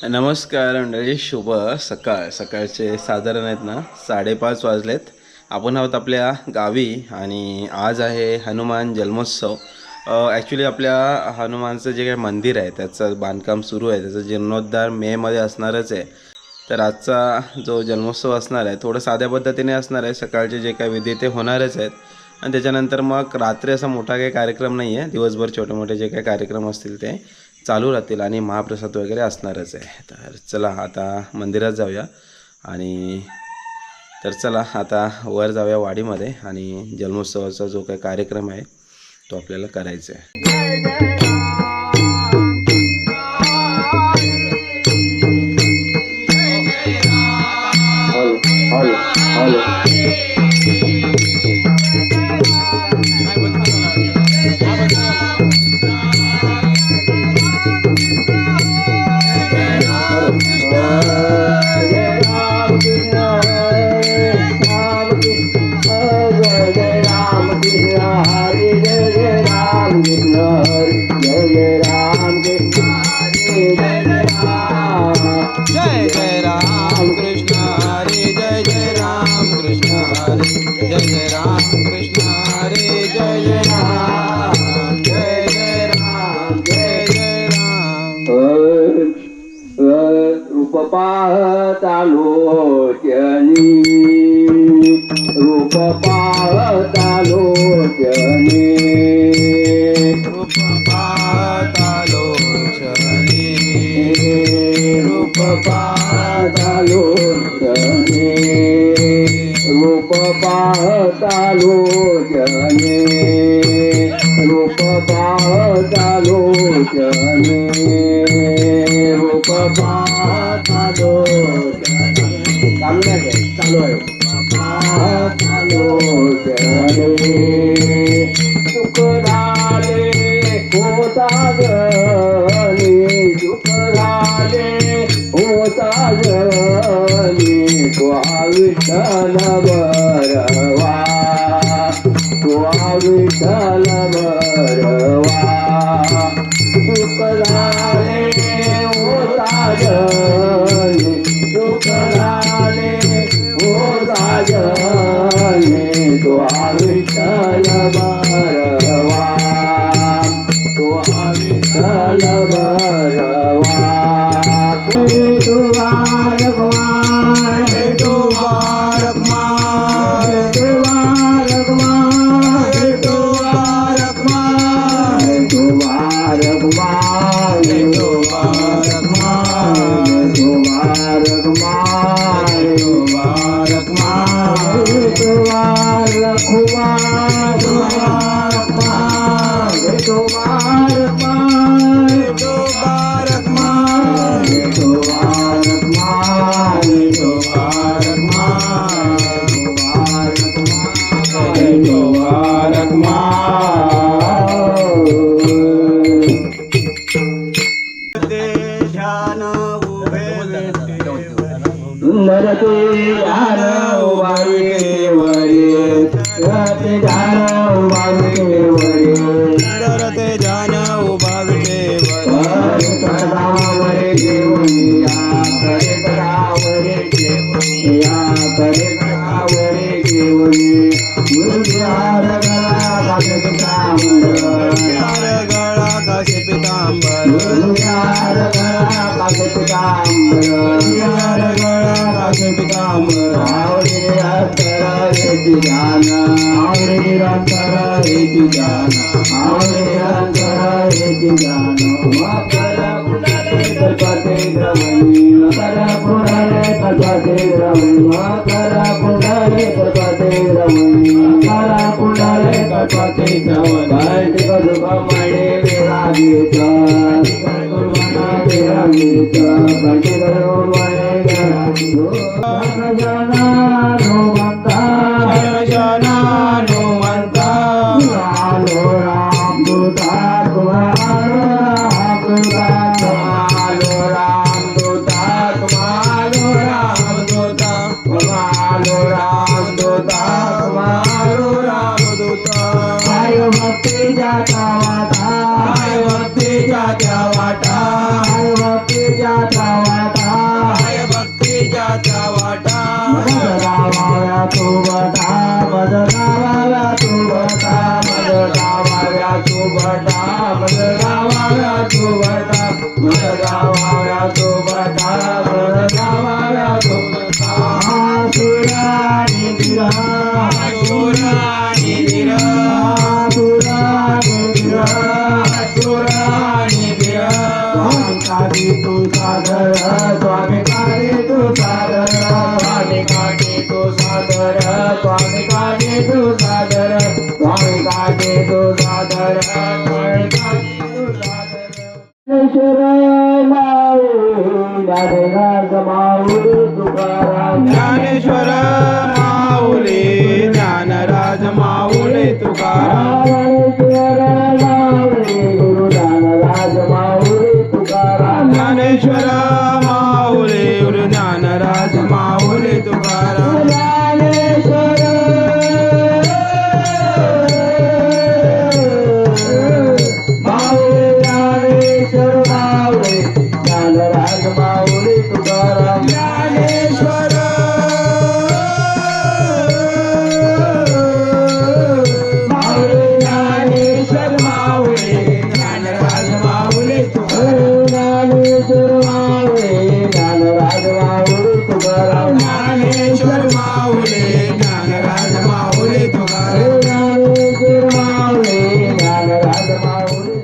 नमस्कार मंडळी, शुभ सकाळचे साधारण आहेत ना 5:30 वाजलेत. आपण आहोत आपल्या गावी आणि आज आहे हनुमान जन्मोत्सव. ॲक्च्युली आपल्या हनुमानचं जे काही मंदिर आहे त्याचं बांधकाम सुरू आहे, त्याचं जीर्णोद्धार मेमध्ये असणारच आहे. तर आजचा जो जन्मोत्सव असणार आहे थोडं साध्या पद्धतीने असणार आहे. सकाळचे जे काही विधी ते होणारच आहेत आणि त्याच्यानंतर मग रात्री असा मोठा काही कार्यक्रम नाही आहे. दिवसभर छोटे मोठे जे काही कार्यक्रम असतील ते चालू राहतील आणि महाप्रसाद वगैरे असणारच आहे. तर चला आता मंदिरात जाऊया आणि चला आता वर जाऊया वाडीमध्ये आणि जन्मोत्सवाचा जो काही कार्यक्रम आहे तो आपल्याला करायचा आहे. सोबता जावाव्या सोबता सुराणी दिरा सुराणी दिरा सुराणी दिरा सुराणी दिरा काढी तू सादर स्वामी काढी तू सादर स्वामी काढी तू सादर स्वामी काढी तू सादर स्वामी काढी तू सादर स्वामी काढी तू सादर ज्ञानेश्वर माऊली ज्ञानराज माऊली तुकाराम ज्ञानेश्वर माऊली गुरु ज्ञानराज माऊली तुकाराम ज्ञानेश्वर माऊली ज्ञानेश्वर माऊली ज्ञानराज माऊली तुकाराम ज्ञानेश्वर माऊली ज्ञानेश्वर माऊली ज्ञानराज माऊली तुकाराम ज्ञानेश्वर माऊली ज्ञानराज माऊली तुकाराम ज्ञानेश्वर माऊली ज्ञानराज माऊली तुकाराम ज्ञानेश्वर माऊली ज्ञानराज माऊली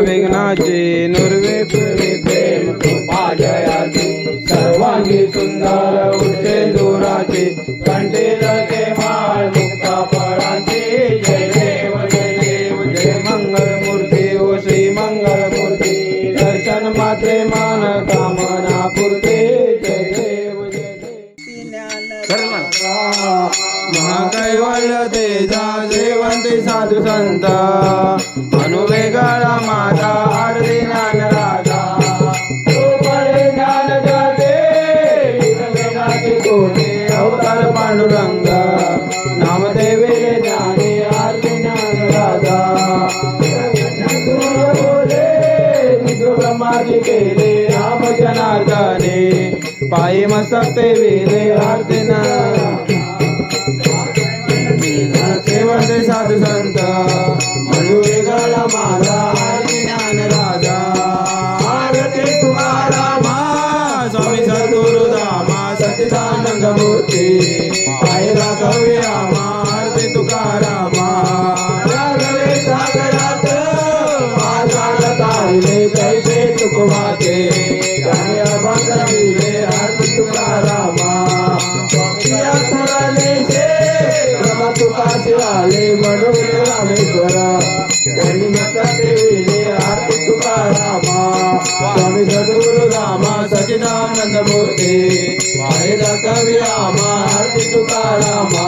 विघ्नाचे नुर्वे प्रेम कृपा जयाचे सर्वांगी सुंदर उठे दुराचे कंठे लगे माळ मुक्ता फळांचे जय देव जय मंगल मूर्ती ओ श्री मंगल मूर्ती दर्शन मात्रे मान कामना पुरते जय देव महाकैवल्य तेजा श्रीवंती साधू संत अनुवेगाळा माझा आरती ज्ञान राजा ज्ञान जाते कोणी अवतार पांडुरंग नामदेवे ज्ञाने आरती ज्ञान राजा ब्रह्माजी केले राम जनार्दने पायी मस्तक ते वेले आरती सेवंते साधू संत मनुवेगाळा माझा आरती ज्ञान राजा आरती तुकारामा स्वामी सद्गुरु दामा सच्चिदानंद मूर्ती पायी राघवे आमा आरती तुकारामा राघवे सागरात माझे कैसे तुकवाचे गाणे अभंग मिले आरती तुकारामा स्वामी तुकाचे आले म्हणून रामेश्वरा त्यांनी मस्तके विले आरती तुकारामा स्वामी सद्गुरु रामा सच्चिदानंद मूर्ती पाये जाता विरामा आरती तुकारामा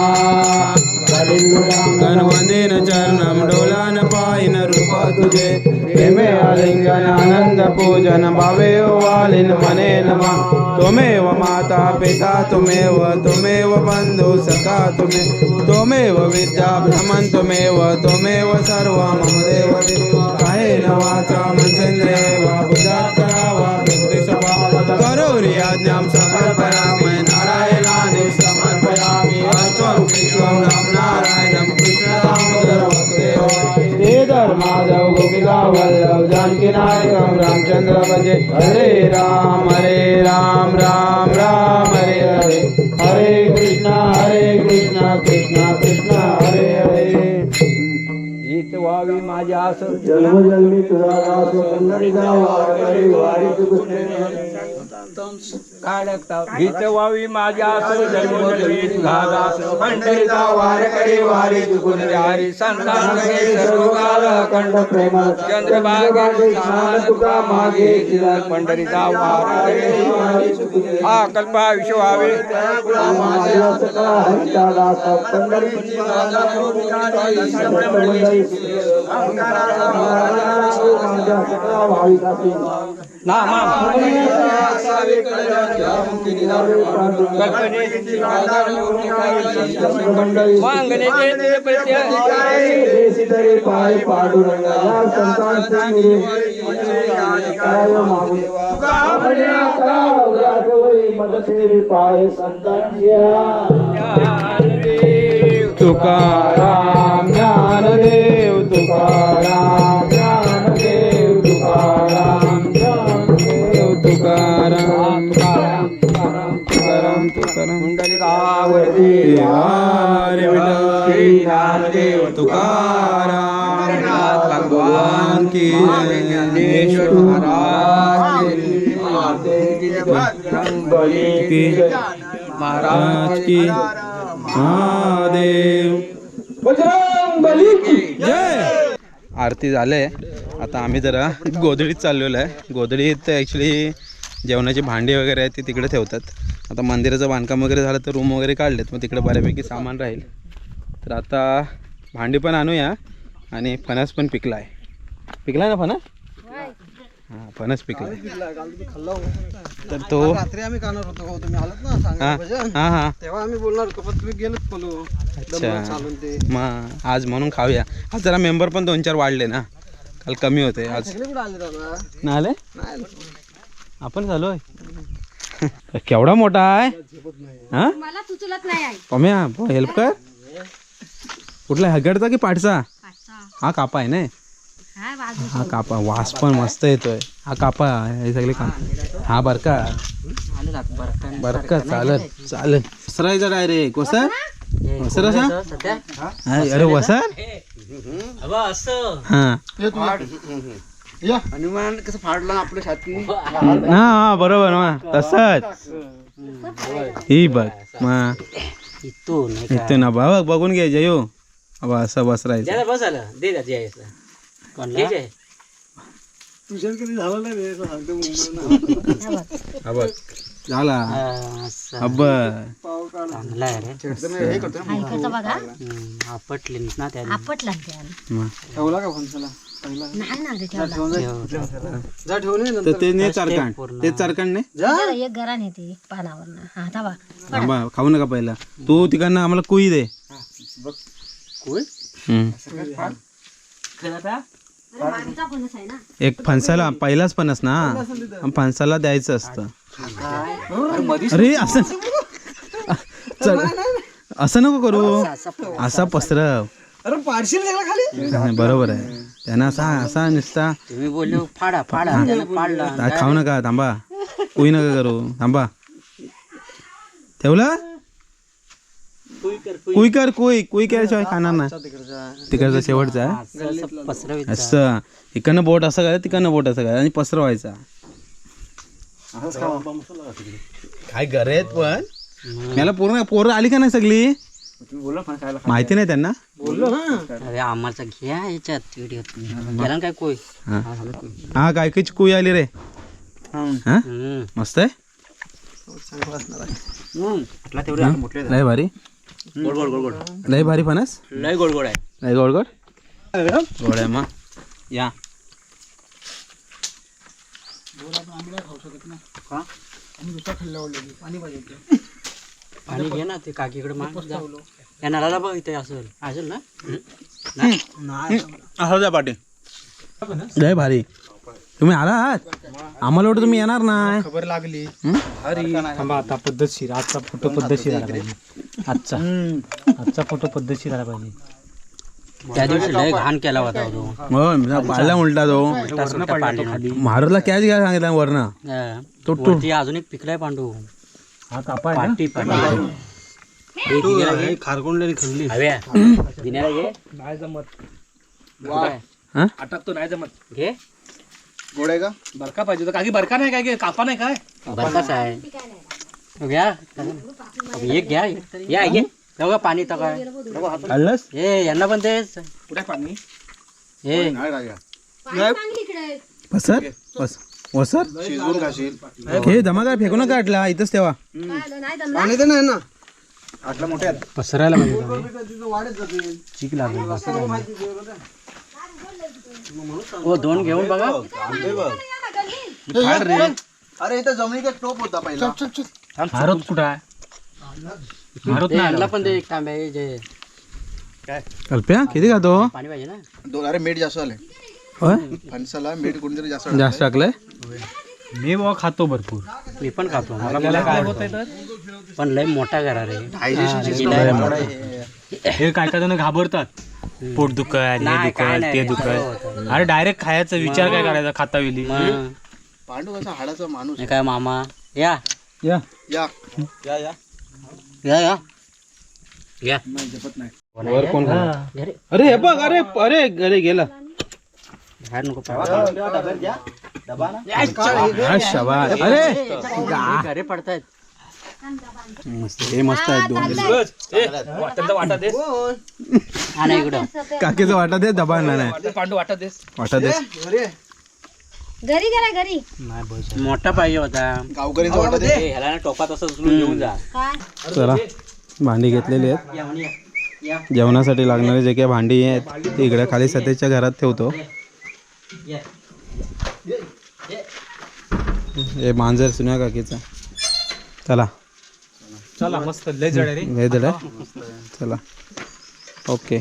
गणवंदेन चरणम डोलान पायन रूप तुझे प्रेमे आलिंगन आनंद पूजन भावे वालिन मने नमा त्वमेव माता पिता त्वमेव बंधु सखा त्वमेव विद्या ब्रह्मन् त्वमेव सर्व मम देव कायेन वाचा मनसेन्द्रियेण वा बुद्ध्यात्मना वा प्रकृतिस्वभाव करोमि यज्ञं सकल्पयामि नारायणानि समर्पयामि अस्त्वं कृष्णं राम नारायणं कृष्ण दामोदर वासुदेव श्रीधर माधव गोपिका वल्लभ जानकी नायकं रामचंद्र भजे हरे राम राम राम हरे हरे हरे कृष्णा कृष्णा कृष्णा हरे हरे हीच व्हावी माझ्या आस जन्मजन्मी तुझा दास पंढरीचा वारकरी वारीत गुंतले हीच व्हावी माझ्या आस जन्मजन्मी तुझा दास पंढरीचा वारकरी वारीत गुंतले हरी संतान सर्व काल अखंड प्रेम चंद्रभागे स्नान तुका मागे तिला पंढरीचा वारकरी वारीत गुंतले हा कल्पा विश्वावे माझ्या सखा हरिचा दास पंढरीची पाय पाडुरंगा पाय तुकाराम ज्ञानदेव तुकाराम ज्ञानदेव तुकाराम ज्ञानदेव तुकाराम तुकाराम पुंडलिकावरती हरे विठ्ठल ज्ञानदेव तुकाराम भगवान की ज्ञानेश्वर महाराज की महादेव बजरंगबली की जय. आरती झाले. आता आम्ही जरा गोधडीत चाललेलो आहे. गोधडीत ॲक्च्युली जेवणाची भांडी वगैरे आहेत ती तिकडे ठेवतात. आता मंदिराचं बांधकाम वगैरे झालं तर रूम वगैरे काढलेत, मग तिकडे बऱ्यापैकी सामान राहील. तर आता भांडी पण आणूया आणि फणस पण पिकला आहे. पिकला ना फणस? हां फणस पिकला. तर तो रात्री आम्ही काढणार होतो, तुम्ही आलात ना सांगा हां हां तेव्हा आम्ही बोलणार होतो पण तुम्ही गेलत पलो. अच्छा मग आज म्हणून खाऊया. आज जरा मेंबर पण 2-4 वाढले ना, काल कमी होते. आज सगळे कुठे आले दादा? ना आले नाही आपण झालो आहे. केवढा मोठा आहे हा? मला सुचलत नाही आहे. पम्या हेल्प कर. कुठला हगडचा की पाठचा? हा कापा आहे ना. हा कापा वास पण मस्त येतोय. हा कापा हे सगळे काम. हा बरका बरका चालत चालत वसरायचा डायरेक्ट वसर वसर असा. अरे वसर हा हनुमान कसं फाडला आपल्या छाती. हा बरोबर मग तसंच ही बघ मग इथून ना बघ बघून घे जयो. अबा असं बसरायचं. तुझ्या कधी झालं नाही रे, असं सांगतो मुंबईला. बघ झाला अब पाव काढा. ऐकायचं बघा आपटला ठेवला का फोन? पहिला नाही ना रे ठेवला. जा ठेवून ये तर नंतर. ते नाही चारकांड ते चारकांड नाही. जरा एक गरा नेते पानावर हा थांबा. थांबा खाऊ नका पहिला. तू तिकडनं आम्हाला कुई दे. मागचा फणस आहे ना. एक फणसाला पहिलाच फणस ना, फणसाला द्यायचं असतं. अरे असं चल असं नको करू. असा पसरव. अरे पाडशील सगळं खाली. नाही, बरोबर आहे. त्यांना असा असा नुसता तुम्ही बोलले फाडा फाडा त्याला पाडला. खाऊ नका. थांबा कुई नका करू. थांबा ठेवलं. कुई कर कुई कुई केल्याशिवाय खाणार ना. तिकडचा शेवटचा पसरवायचं. असं इकडनं बोट असं काय तिकडनं बोट असं काय आणि पसरवायचा. काय गरज पण मला पूर्ण पोरं आली का नाही सगळी. तुम्ही बोला पण खायला माहिती नाही त्यांना. बोललो हा अरे आम्हाला घ्या याच्यात व्हिडिओ केला काय कोय हा हा काय कायची कुई आली रे. हा मस्त आहे. म्हटला तेवढे आता मोठे लय भारी गोड गोड गोड गोड लय भारी फणस. लय गोड गोड आहे लय गोड गोड गोड आहे. मग या पाणी घे ना ते काकीकडे माग जा. या नळाला बघ इथे असेल असेल ना. असं द्या पाटील. लय भारी. तुम्ही आला आहात आम्हाला वाटतं तुम्ही येणार नाही. खबर लागली थांबा आता पद्धतशीर आजचा फोटो पद्धतशीर आला पाहिजे. आजचा फोटो पद्धतशीर आला पाहिजे. त्या दिवशी लय घाण केला होता तो. हो पाडला उलटा तो. महाराजला कॅच घ्यायला सांगितलं वरनं. तो वरती अजून एक पिकलाय पांडू. हा कापाय पाटी पाटी खारकोंडलेली खल्ली. हव्या दिन्याला घे. नाही जमत हा? अटकतो नाही जमत घे गोड आहे का बरका पाहिजे काकी बरका नाही काय कापा नाही काय बरकाच आहे तो घ्या. एक घ्या या घे बघा पाणी तर काय आणलंस? ए यांना पण तेच कुठे पाणी ए वसर वसर शिजवून खाशील हे जमा काय फेकू नका आटला इथंच ठेवा. पाणी तर नाही ना आटला मोठे आहेत पसरायला पाहिजे. चिक लागेल. हो दोन घेऊन बघा. अरे इथं जमिनीचा टोप होता पहिला हारत कुठं आहे. हारत ते नाही यांना आला. पण ते एक तांबे आहे जे कल्प्या किती खातो. पाणी पाहिजे ना. दोन अरे मीठ जास्त आले होय फणसाला मीठ कोणतरी जास्त जास्त टाकलंय. मी बाबा खातो भरपूर. मी पण खातो मला त्याला काय पण लय मोठा घरा रे. हे काय काय जण घाबरतात. पोट दुखत हे दुखत ते दुखत. अरे डायरेक्ट खायचा विचार काय करायचा खाता वेळी. मग पांडू कसा हाडाचा माणूस हे काय मामा या या या या या या वर कोण अरे हे बघ अरे अरे अरे गेला. बाहेर नको हा, शाबास. अरे घरे पडतायत. हे मस्त आहेत दोन. हा नाही इकडं काकीचं वाटत आहे दबाण नाही. पांडू वाटत देस वाटत आहे. घरी गेला घरी मोठा पाहिजे होता. गावकरीचं वाटत आहे ह्याला ना टोपात असं उचलून घेऊन जा. काय चला भांडी घेतलेली आहेत. जेवणासाठी लागणारे जे काही भांडी आहेत ते इकडे खाली सध्याच्या घरात ठेवतो. हे मांजर सुन्या काकीचा. चला चला मस्त लय जड आहे रे. हे दड चला ओके.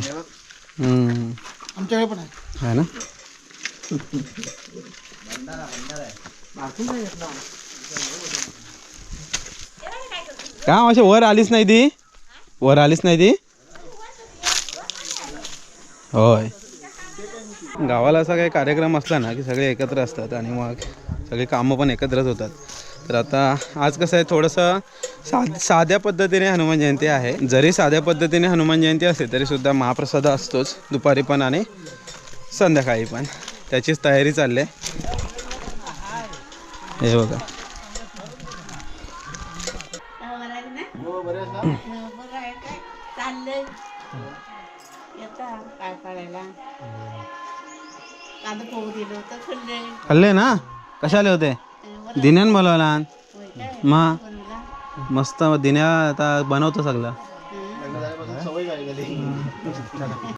आमच्याकडे पण आहे आहे ना. का अशी वर आलीच नाही ती. वर आलीच नाही ती. होय गावाला असा काही कार्यक्रम असला ना की सगळे एकत्र असतात आणि मग सगळे कामं पण एकत्रच होतात. तर आता आज कसं आहे थोडंसं साध्या पद्धतीने हनुमान जयंती आहे. जरी साध्या पद्धतीने हनुमान जयंती असते तरीसुद्धा महाप्रसाद असतोच दुपारी पण आणि संध्याकाळी पण. त्याचीच तयारी चालली आहे. हे बघा खाल्ले ना. कशाले होते दिन्यान बोलवला मग मस्त दिन्या आता बनवतो सगळं.